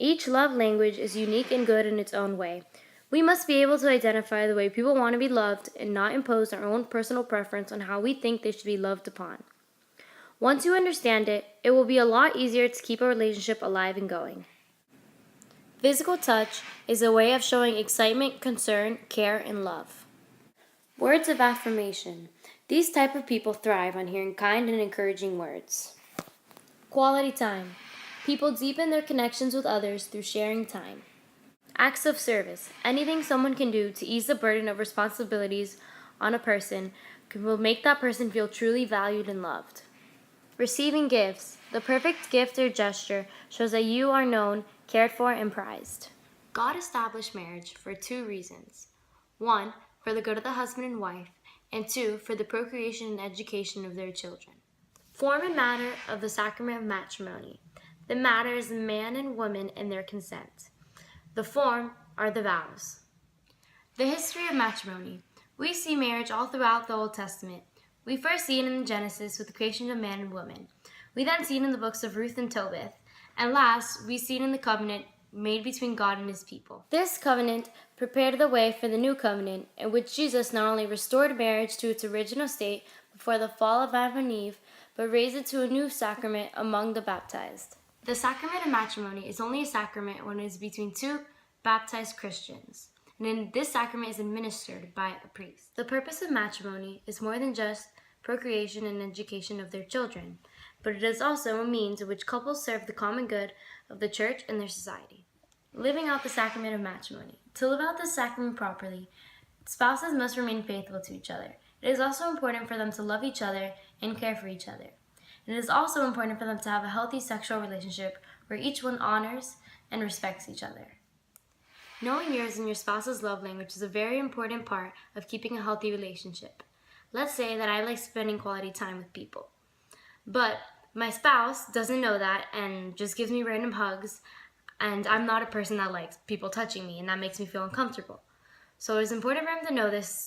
Each love language is unique and good in its own way. We must be able to identify the way people want to be loved and not impose our own personal preference on how we think they should be loved upon. Once you understand it, it will be a lot easier to keep a relationship alive and going. Physical touch is a way of showing excitement, concern, care, and love. Words of affirmation. These type of people thrive on hearing kind and encouraging words. Quality time. People deepen their connections with others through sharing time. Acts of service. Anything someone can do to ease the burden of responsibilities on a person will make that person feel truly valued and loved. Receiving gifts. The perfect gift or gesture shows that you are known, cared for, and prized. God established marriage for 2 reasons. 1, for the good of the husband and wife, and 2, for the procreation and education of their children. Form and matter of the sacrament of matrimony. The matter is the man and woman and their consent. The form are the vows. The history of matrimony. We see marriage all throughout the Old Testament. We first see it in Genesis with the creation of man and woman. We then see it in the books of Ruth and Tobit. And last, we see it in the covenant made between God and his people. This covenant prepared the way for the new covenant, in which Jesus not only restored marriage to its original state before the fall of Adam and Eve, but raised it to a new sacrament among the baptized. The sacrament of matrimony is only a sacrament when it is between 2 baptized Christians, and this sacrament is administered by a priest. The purpose of matrimony is more than just procreation and education of their children, but it is also a means in which couples serve the common good of the church and their society. Living out the sacrament of matrimony. To live out this sacrament properly, spouses must remain faithful to each other. It is also important for them to love each other and care for each other. It is also important for them to have a healthy sexual relationship where each one honors and respects each other. Knowing yours and your spouse's love language is a very important part of keeping a healthy relationship. Let's say that I like spending quality time with people, but my spouse doesn't know that and just gives me random hugs, and I'm not a person that likes people touching me, and that makes me feel uncomfortable. So it's important for him to know this